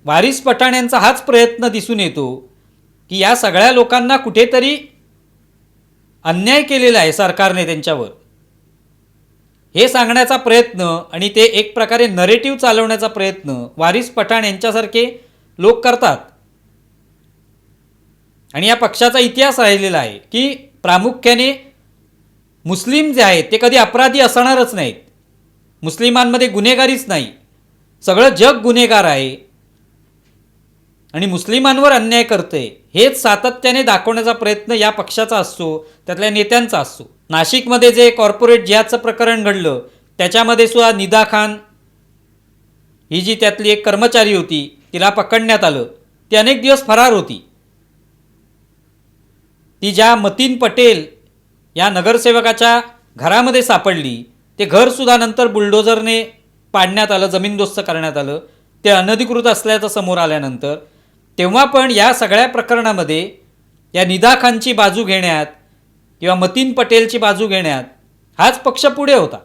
वारिस पठाण यांचा हाच प्रयत्न दिसून येतो की या सगळ्या लोकांना कुठेतरी अन्याय केलेला आहे सरकारने त्यांच्यावर, हे सांगण्याचा प्रयत्न आणि ते एक प्रकारे नरेटिव्ह चालवण्याचा प्रयत्न वारिस पठाण यांच्यासारखे लोक करतात. आणि या पक्षाचा इतिहास राहिलेला आहे की प्रामुख्याने मुस्लिम जे आहेत ते कधी अपराधी असणारच नाहीत. मुस्लिमांमध्ये गुन्हेगारीच नाही, सगळं जग गुन्हेगार आहे आणि मुस्लिमांवर अन्याय करते हेच सातत्याने दाखवण्याचा प्रयत्न या पक्षाचा असतो, त्यातल्या नेत्यांचा असतो. नाशिकमध्ये जे कॉर्पोरेट जिहादचं प्रकरण घडलं त्याच्यामध्ये सुद्धा निदा खान ही जी त्यातली एक कर्मचारी होती तिला पकडण्यात आलं. ती अनेक दिवस फरार होती. ती ज्या मतीन पटेल या नगरसेवकाच्या घरामध्ये सापडली, ते घरसुद्धा नंतर बुलडोझरने पाडण्यात आलं, जमीनदोस्त करण्यात आलं. ते अनधिकृत असल्याचं समोर आल्यानंतर तेव्हा पण या सगळ्या प्रकरणामध्ये या निदा खानची बाजू घेण्यात किंवा मतीन पटेलची बाजू घेण्यात हाच पक्ष पुढे होता.